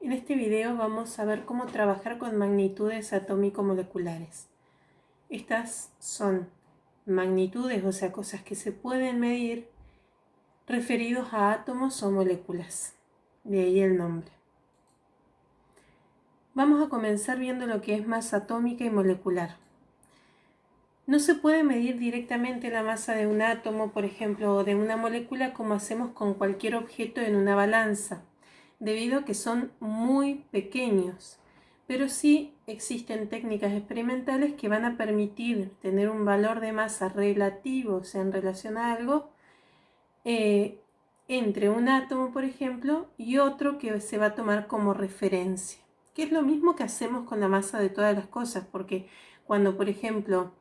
En este video vamos a ver cómo trabajar con magnitudes atómico-moleculares. Estas son magnitudes, o sea, cosas que se pueden medir referidos a átomos o moléculas. De ahí el nombre. Vamos a comenzar viendo lo que es masa atómica y molecular. No se puede medir directamente la masa de un átomo, por ejemplo, o de una molécula como hacemos con cualquier objeto en una balanza, debido a que son muy pequeños. Pero sí existen técnicas experimentales que van a permitir tener un valor de masa relativo, o sea, en relación a algo, entre un átomo, por ejemplo, y otro que se va a tomar como referencia. Que es lo mismo que hacemos con la masa de todas las cosas, porque cuando, por ejemplo,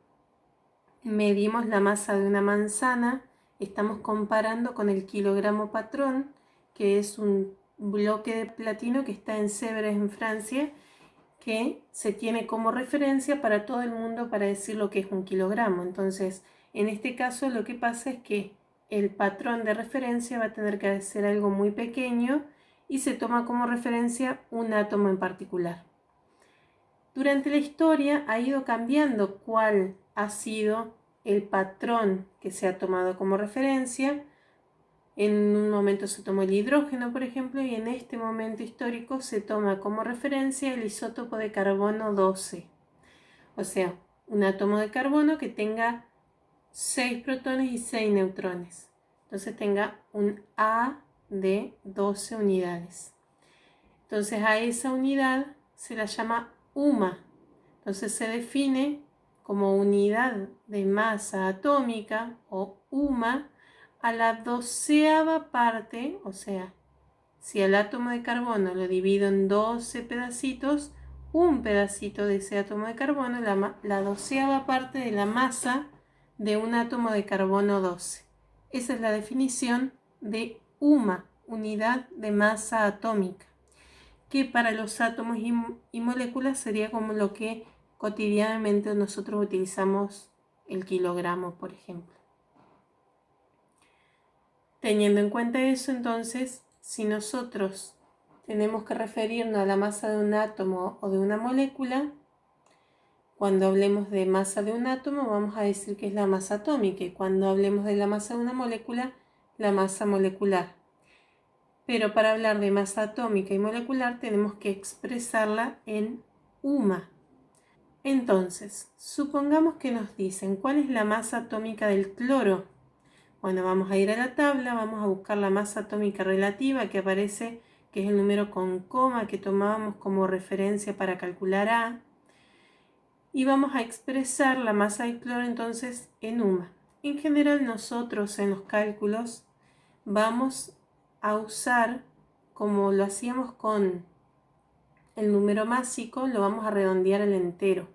medimos la masa de una manzana, estamos comparando con el kilogramo patrón, que es un bloque de platino que está en Sèvres, en Francia, que se tiene como referencia para todo el mundo para decir lo que es un kilogramo. Entonces, en este caso lo que pasa es que el patrón de referencia va a tener que ser algo muy pequeño y se toma como referencia un átomo en particular. Durante la historia ha ido cambiando cuál ha sido el patrón que se ha tomado como referencia. En un momento se tomó el hidrógeno, por ejemplo, y en este momento histórico se toma como referencia el isótopo de carbono 12. O sea, un átomo de carbono que tenga 6 protones y 6 neutrones. Entonces tenga un A de 12 unidades. Entonces a esa unidad se la llama UMA. Entonces se define como unidad de masa atómica o UMA a la 12ª parte, o sea, si el átomo de carbono lo divido en 12 pedacitos, un pedacito de ese átomo de carbono, la 12ª parte de la masa de un átomo de carbono 12. Esa es la definición de UMA, unidad de masa atómica, que para los átomos y moléculas sería como lo que cotidianamente nosotros utilizamos el kilogramo, por ejemplo. Teniendo en cuenta eso, entonces, si nosotros tenemos que referirnos a la masa de un átomo o de una molécula, cuando hablemos de masa de un átomo vamos a decir que es la masa atómica, y cuando hablemos de la masa de una molécula, la masa molecular. Pero para hablar de masa atómica y molecular tenemos que expresarla en UMA. Entonces, supongamos que nos dicen cuál es la masa atómica del cloro. Bueno, vamos a ir a la tabla, vamos a buscar la masa atómica relativa que aparece, que es el número con coma que tomábamos como referencia para calcular A. Y vamos a expresar la masa del cloro entonces en UMA. En general nosotros en los cálculos vamos a usar, como lo hacíamos con el número másico, lo vamos a redondear al entero.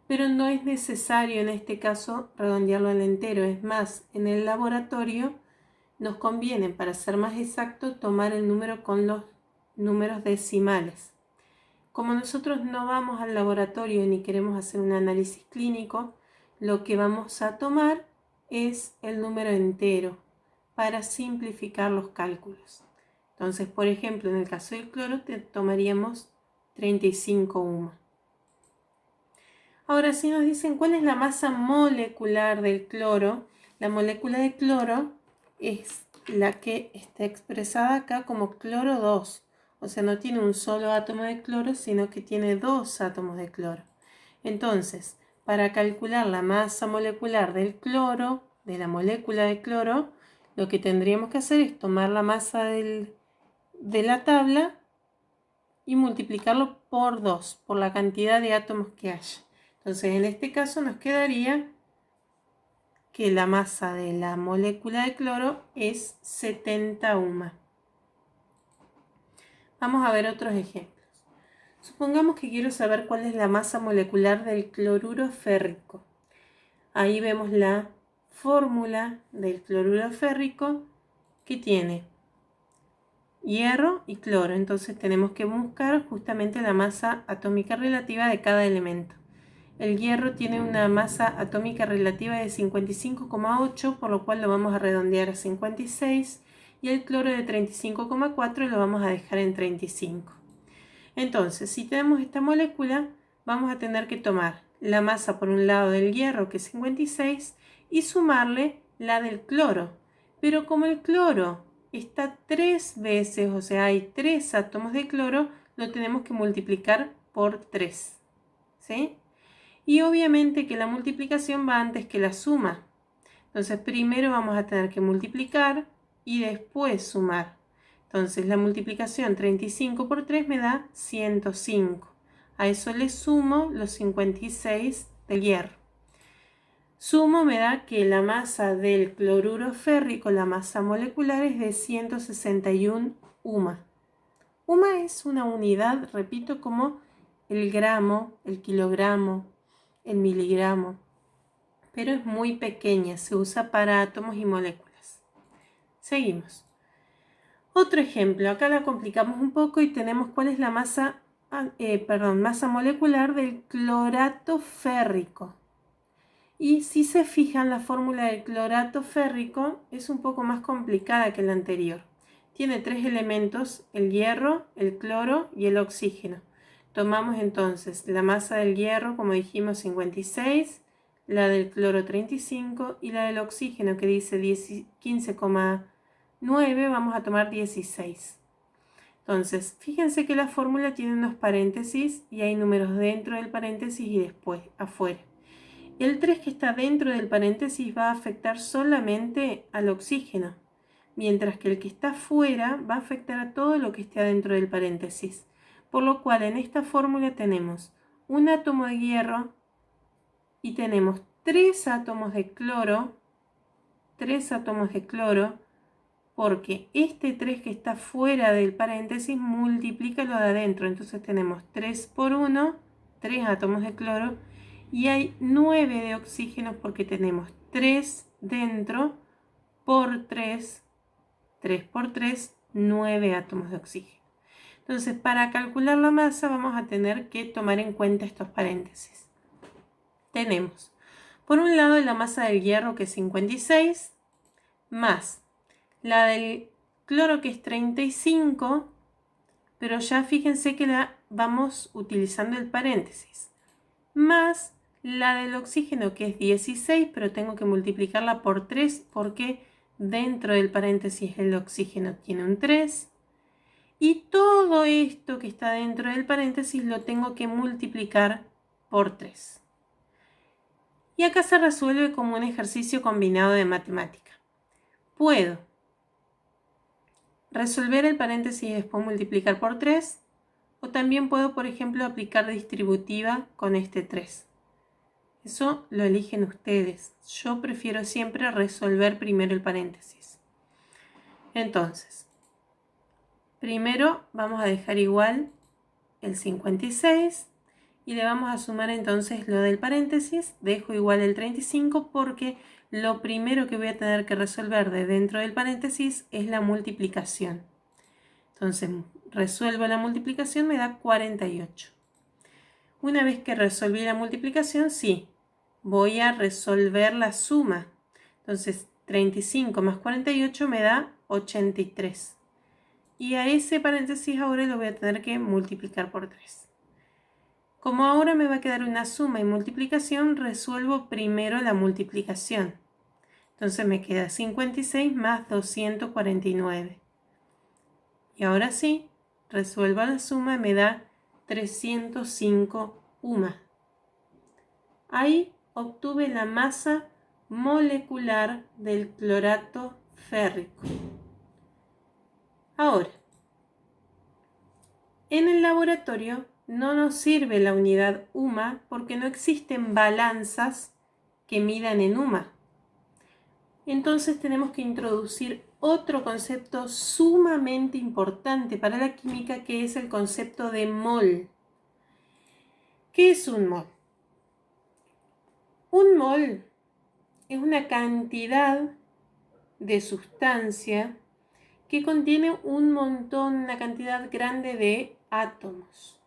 Pero no es necesario en este caso redondearlo al entero. Es más, en el laboratorio nos conviene, para ser más exacto, tomar el número con los números decimales. Como nosotros no vamos al laboratorio ni queremos hacer un análisis clínico, lo que vamos a tomar es el número entero para simplificar los cálculos. Entonces, por ejemplo, en el caso del cloro tomaríamos 35 UMA. Ahora, si nos dicen cuál es la masa molecular del cloro, la molécula de cloro es la que está expresada acá como cloro 2. O sea, no tiene un solo átomo de cloro, sino que tiene 2 átomos de cloro. Entonces, para calcular la masa molecular del cloro, de la molécula de cloro, lo que tendríamos que hacer es tomar la masa de la tabla y multiplicarlo por 2, por la cantidad de átomos que haya. Entonces, en este caso nos quedaría que la masa de la molécula de cloro es 70 UMA. Vamos a ver otros ejemplos. Supongamos que quiero saber cuál es la masa molecular del cloruro férrico. Ahí vemos la fórmula del cloruro férrico que tiene hierro y cloro. Entonces tenemos que buscar justamente la masa atómica relativa de cada elemento. El hierro tiene una masa atómica relativa de 55,8, por lo cual lo vamos a redondear a 56, y el cloro de 35,4 lo vamos a dejar en 35. Entonces, si tenemos esta molécula, vamos a tener que tomar la masa por un lado del hierro, que es 56, y sumarle la del cloro. Pero como el cloro está 3 veces, o sea, hay 3 átomos de cloro, lo tenemos que multiplicar por 3. ¿Sí? Y obviamente que la multiplicación va antes que la suma. Entonces primero vamos a tener que multiplicar y después sumar. Entonces la multiplicación 35 por 3 me da 105. A eso le sumo los 56 del hierro. Sumo me da que la masa del cloruro férrico, la masa molecular, es de 161 UMA. UMA es una unidad, repito, como el gramo, el kilogramo, el miligramo, pero es muy pequeña, se usa para átomos y moléculas. Seguimos. Otro ejemplo, acá la complicamos un poco y tenemos cuál es la masa molecular del clorato férrico. Y si se fijan, la fórmula del clorato férrico es un poco más complicada que la anterior. Tiene 3 elementos, el hierro, el cloro y el oxígeno. Tomamos entonces la masa del hierro, como dijimos, 56, la del cloro 35 y la del oxígeno, que dice 15,9, vamos a tomar 16. Entonces, fíjense que la fórmula tiene unos paréntesis y hay números dentro del paréntesis y después afuera. El 3 que está dentro del paréntesis va a afectar solamente al oxígeno, mientras que el que está fuera va a afectar a todo lo que esté adentro del paréntesis. Por lo cual en esta fórmula tenemos un átomo de hierro y tenemos 3 átomos de cloro, porque este 3 que está fuera del paréntesis multiplica lo de adentro. Entonces tenemos 3 por 1, 3 átomos de cloro, y hay 9 de oxígeno porque tenemos 3 dentro por 3, 3 por 3, 9 átomos de oxígeno. Entonces, para calcular la masa vamos a tener que tomar en cuenta estos paréntesis. Tenemos, por un lado, la masa del hierro, que es 56, más la del cloro, que es 35, pero ya fíjense que la vamos utilizando el paréntesis, más la del oxígeno, que es 16, pero tengo que multiplicarla por 3 porque dentro del paréntesis el oxígeno tiene un 3. Y todo esto que está dentro del paréntesis lo tengo que multiplicar por 3. Y acá se resuelve como un ejercicio combinado de matemática. Puedo resolver el paréntesis y después multiplicar por 3. O también puedo, por ejemplo, aplicar distributiva con este 3. Eso lo eligen ustedes. Yo prefiero siempre resolver primero el paréntesis. Entonces, primero vamos a dejar igual el 56 y le vamos a sumar entonces lo del paréntesis. Dejo igual el 35 porque lo primero que voy a tener que resolver de dentro del paréntesis es la multiplicación. Entonces, resuelvo la multiplicación, me da 48. Una vez que resolví la multiplicación, sí, voy a resolver la suma. Entonces, 35 más 48 me da 83. Y a ese paréntesis ahora lo voy a tener que multiplicar por 3. Como ahora me va a quedar una suma y multiplicación, resuelvo primero la multiplicación. Entonces me queda 56 más 249. Y ahora sí, resuelvo la suma y me da 305 UMA. Ahí obtuve la masa molecular del clorato férrico. Ahora, en el laboratorio no nos sirve la unidad UMA porque no existen balanzas que midan en UMA. Entonces tenemos que introducir otro concepto sumamente importante para la química, que es el concepto de mol. ¿Qué es un mol? Un mol es una cantidad de sustancia que contiene una cantidad grande de átomos.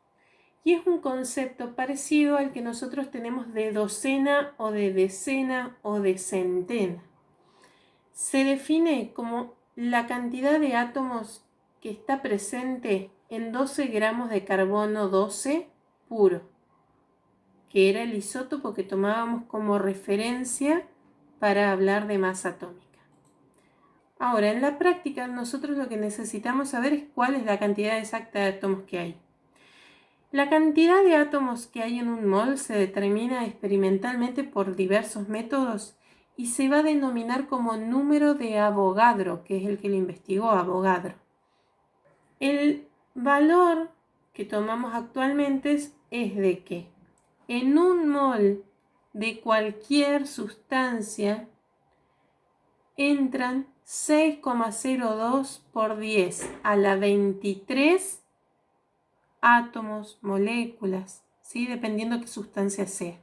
Y es un concepto parecido al que nosotros tenemos de docena o de decena o de centena. Se define como la cantidad de átomos que está presente en 12 gramos de carbono 12 puro, que era el isótopo que tomábamos como referencia para hablar de masa atómica. Ahora, en la práctica, nosotros lo que necesitamos saber es cuál es la cantidad exacta de átomos que hay. La cantidad de átomos que hay en un mol se determina experimentalmente por diversos métodos y se va a denominar como número de Avogadro, que es el que lo investigó, Avogadro. El valor que tomamos actualmente es de que en un mol de cualquier sustancia entran 6,02 por 10 a la 23 átomos, moléculas, ¿sí? Dependiendo qué sustancia sea.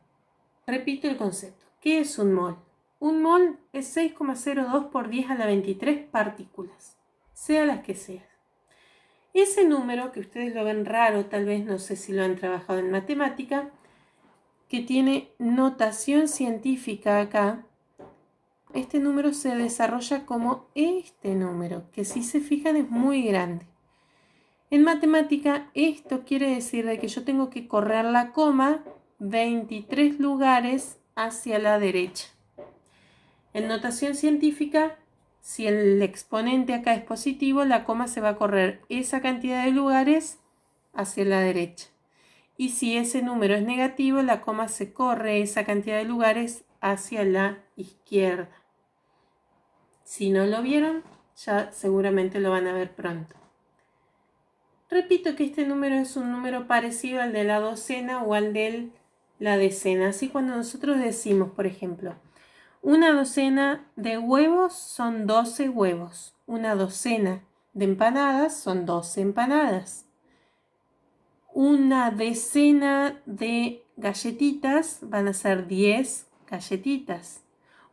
Repito el concepto. ¿Qué es un mol? Un mol es 6,02 por 10 a la 23 partículas, sea las que sean. Ese número, que ustedes lo ven raro, tal vez no sé si lo han trabajado en matemática, que tiene notación científica acá, este número se desarrolla como este número, que si se fijan es muy grande. En matemática esto quiere decir de que yo tengo que correr la coma 23 lugares hacia la derecha. En notación científica, si el exponente acá es positivo, la coma se va a correr esa cantidad de lugares hacia la derecha. Y si ese número es negativo, la coma se corre esa cantidad de lugares hacia la izquierda. Si no lo vieron, ya seguramente lo van a ver pronto. Repito que este número es un número parecido al de la docena o al de la decena. Así cuando nosotros decimos, por ejemplo, una docena de huevos son 12 huevos. Una docena de empanadas son 12 empanadas. Una decena de galletitas van a ser 10 galletitas.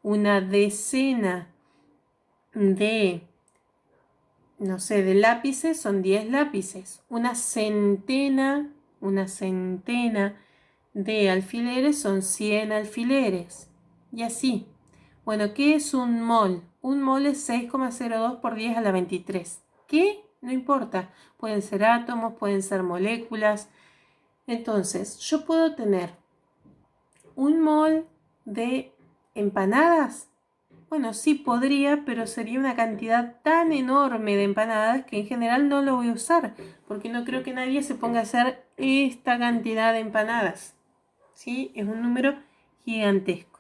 Una decena de, no sé, de lápices son 10 lápices. Una centena de alfileres son 100 alfileres. Y así. Bueno, ¿qué es un mol? Un mol es 6,02 por 10 a la 23. ¿Qué? No importa. Pueden ser átomos, pueden ser moléculas. Entonces, yo puedo tener un mol de empanadas. Bueno, sí podría, pero sería una cantidad tan enorme de empanadas que en general no lo voy a usar, porque no creo que nadie se ponga a hacer esta cantidad de empanadas. ¿Sí? Es un número gigantesco.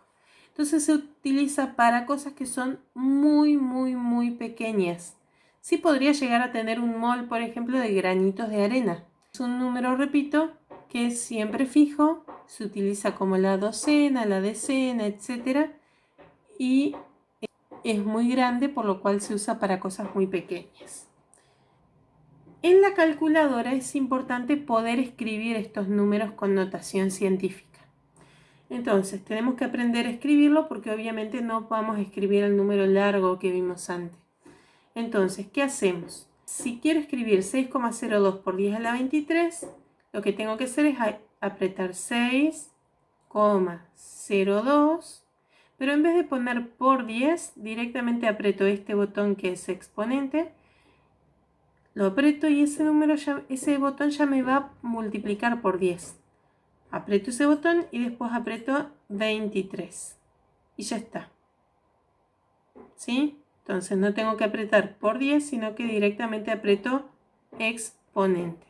Entonces se utiliza para cosas que son muy pequeñas. Sí podría llegar a tener un mol, por ejemplo, de granitos de arena. Es un número, repito, que es siempre fijo, se utiliza como la docena, la decena, etc. Y es muy grande, por lo cual se usa para cosas muy pequeñas. En la calculadora es importante poder escribir estos números con notación científica. Entonces, tenemos que aprender a escribirlo porque obviamente no vamos a escribir el número largo que vimos antes. Entonces, ¿qué hacemos? Si quiero escribir 6,02 por 10 a la 23, lo que tengo que hacer es apretar 6,02, pero en vez de poner por 10, directamente aprieto este botón que es exponente, lo aprieto y ese botón ya me va a multiplicar por 10. Aprieto ese botón y después aprieto 23. Y ya está. ¿Sí? Entonces no tengo que apretar por 10, sino que directamente aprieto exponente.